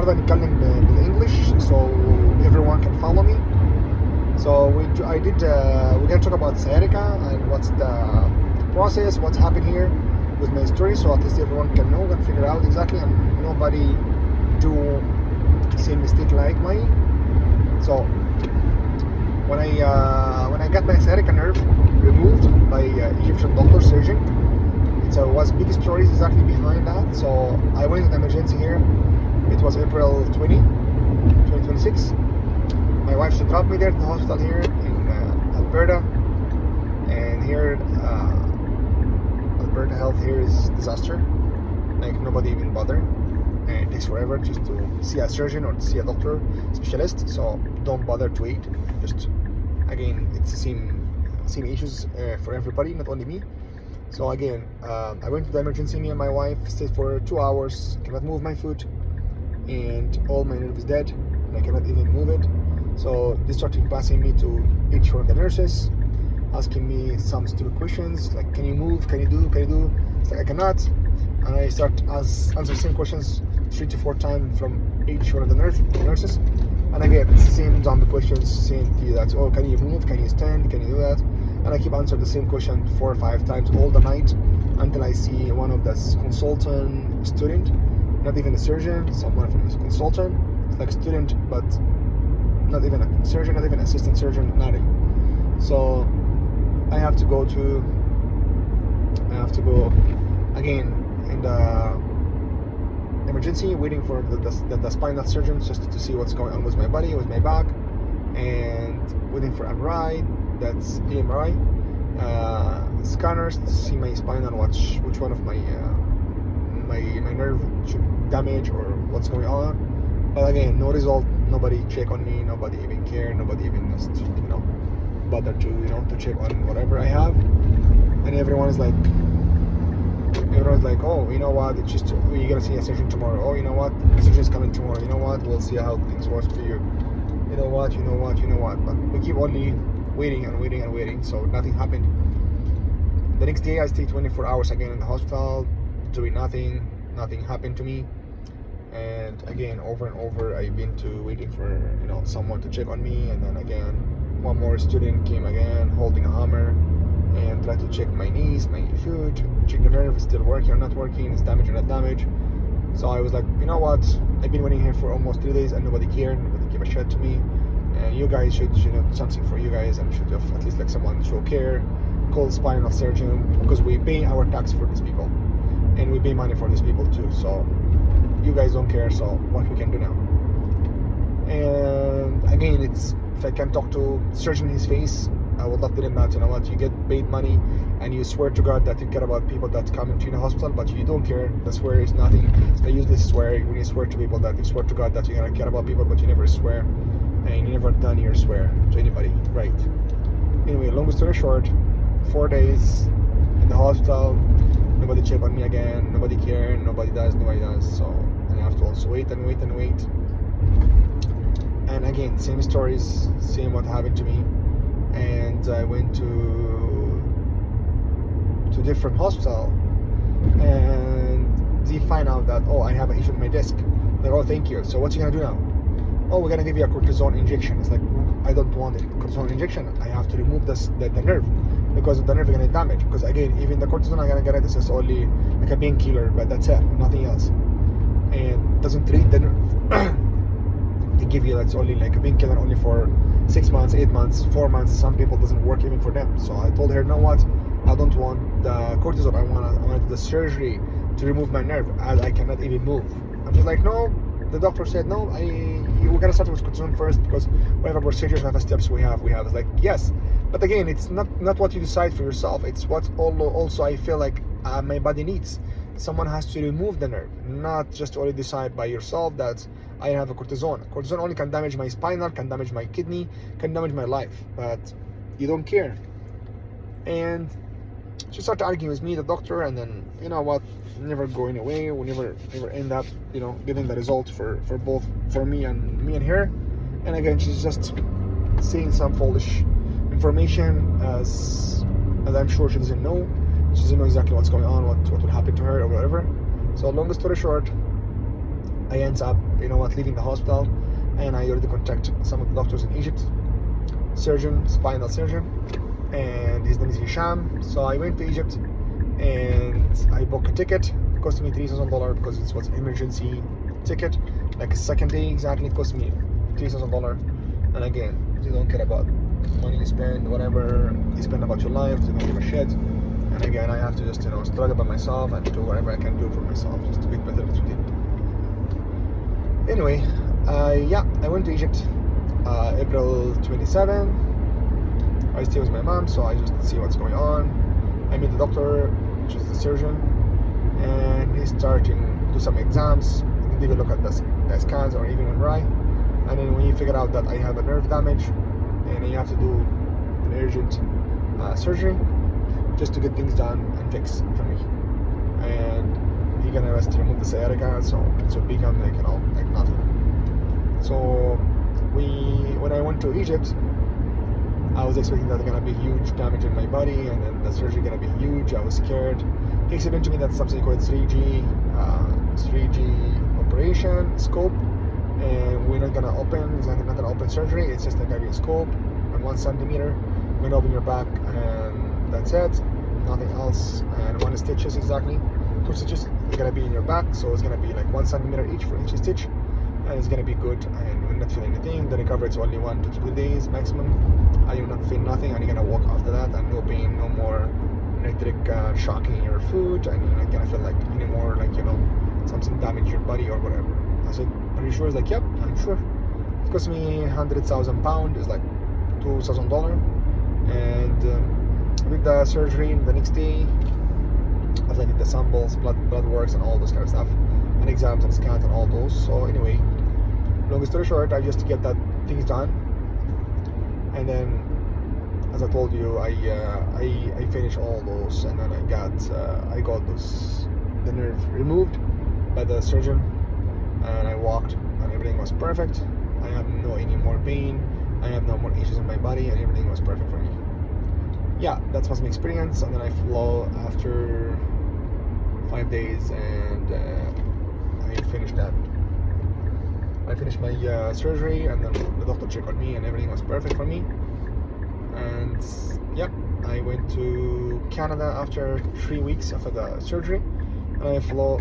غالبا نتكلم بالانجلش so everyone can follow me. So we're gonna talk about Saitica and what's the process, what's happened here with my story, so at least everyone can know and figure out exactly, and nobody do same mistake like mine. So when I got my sciatica nerve removed by Egyptian doctor surgeon, so it was big stories exactly behind that. So I went to the emergency here. It was April 2026. My wife, she dropped me there to the hospital here in Alberta, and here Alberta health here is disaster. Like nobody even bother, and it takes forever just to see a surgeon or to see a doctor specialist. So don't bother to wait. Just again, it's the same issues for everybody, not only me. So again, I went to the emergency. Me and my wife stayed for 2 hours. Cannot move my foot, and all my nerve is dead. And I cannot even move it. So they started passing me to each one of the nurses, asking me some stupid questions like, "Can you move? Can you do? Can you do?" It's like I cannot, and I start answer the same questions 3 to 4 times from each one of the nurses. And again, it's the same zombie questions, same that, oh, can you move? Can you stand? Can you do that? And I keep answering the same question 4 or 5 times all the night until I see one of the consultant student, not even a surgeon, someone from this consultant. It's like a student, but not even a surgeon, not even an assistant surgeon, nothing. So I have to go again in the emergency, waiting for the spinal surgeons just to see what's going on with my body, with my back, and waiting for MRI. That's MRI scanners to see my spine and watch which one of my nerve should damage or what's going on. But again, no result. Nobody check on me. Nobody even care. Nobody even just bother to check on whatever I have. And everyone's like, oh, you know what? It's just you're gonna see a surgeon tomorrow. Oh, you know what? The surgeon's coming tomorrow. You know what? We'll see how things work for you. You know what? But we keep only waiting and waiting and waiting. So nothing happened. The next day, I stayed 24 hours again in the hospital, doing nothing. Nothing happened to me. And again, over and over, I've been waiting for someone to check on me. And then again, one more student came again, holding a hammer, and tried to check my knees, my foot, check the nerve is still working or not working, is damaged or not damaged. So I was like, you know what? I've been waiting here for almost 3 days, and nobody cared, nobody gave a shit to me. And you guys should, something for you guys, and should have at least like someone show care, call spinal surgeon, because we pay our tax for these people, and we pay money for these people too. So you guys don't care, so what we can do now? And again, it's if I can talk to surgeon in his face, I would love to tell him that, you know what, you get paid money and you swear to God that you care about people that come into the hospital, but you don't care. The swear is nothing. It's the useless swear. When you swear to people that you swear to God that you're gonna care about people, but you never swear, and you never done your swear to anybody, right? Anyway, long story short, 4 days in the hospital, nobody check on me again, nobody care, nobody does. So I have to also wait and wait and wait. And again, same stories, same what happened to me. And I went to different hospital, and they find out that, oh, I have an issue with my disc. They're, oh, thank you. So what you gonna do now? Oh, we're gonna give you a cortisone injection. It's like, I don't want a cortisone injection. I have to remove the nerve, because the nerve is gonna damage. Because again, even the cortisone I'm gonna get it is only like a painkiller, but that's it, nothing else, and doesn't treat the nerve. They give you that's only like a painkiller only for 6 months, 8 months, 4 months. Some people doesn't work even for them. So I told her, you know what? I don't want the cortisone. I want the surgery to remove my nerve, as I cannot even move. I'm just like, no. The doctor said, no. We're gonna start with cortisone first, because whatever procedures, whatever steps we have. It's like, yes, but again, it's not what you decide for yourself. It's what also I feel like my body needs. Someone has to remove the nerve, not just only decide by yourself that I have a cortisone. Cortisone only can damage my spinal, can damage my kidney, can damage my life, but you don't care. And she started arguing with me, the doctor, and then, you know what, never going away. We never end up, getting the result for both, for me and her. And again, she's just saying some foolish information, as I'm sure she doesn't know. She doesn't know exactly what's going on, what will happen to her or whatever. So long story short, I end up, leaving the hospital, and I already contact some of the doctors in Egypt, spinal surgeon, and his name is Hisham. So I went to Egypt and I booked a ticket. It cost me $3,000 because it was an emergency ticket, like a second day exactly. It cost me $3,000. And again, they don't care about money you spend, whatever you spend about your life, they don't give a shit. And again, I have to just struggle by myself and do whatever I can do for myself just to get better at routine. Anyway, I went to Egypt April 27. I stay with my mom, so I just see what's going on. I meet the doctor, which is the surgeon, and he's starting to do some exams. He can even look at the scans or even MRI. And then when you figure out that I have a nerve damage, and you have to do an urgent surgery just to get things done and fixed for me. And he's gonna remove the sciatica, so it will become like nothing. So when I went to Egypt, I was expecting that there's gonna be huge damage in my body, and then the surgery gonna be huge. I was scared. He explained to me that something called 3G operation scope, and we're not gonna open. It's not gonna open surgery. It's just gonna be a scope and 1 centimeter. We're gonna open your back, and that's it. Nothing else. And 1 stitches exactly. 2 stitches is gonna be in your back, so it's gonna be like 1 centimeter each for each stitch, and it's gonna be good. And you'll not feel anything. The recovery is only 1 to 2 days maximum. You will not feel nothing, and you're gonna walk after that, and no pain, no more electric shocking in your foot, and you're not gonna feel like anymore like something damaged your body or whatever. I said, are you sure? He's like, yep, I'm sure. It cost me 100,000 pounds. It's like $2,000. And with the surgery the next day, after I did the samples, blood works, and all those kind of stuff, and exams and scans and all those. So anyway, long story short, I just get that things done. And then, as I told you, I finished all those, and then I got the nerve removed by the surgeon, and I walked, and everything was perfect. I have no any more pain, I have no more issues in my body, and everything was perfect for me. Yeah, that was my experience. And then I flew after 5 days, and I finished that. I finished my surgery, and then the doctor checked on me, and everything was perfect for me. And yep, I went to Canada after 3 weeks after the surgery, and I flew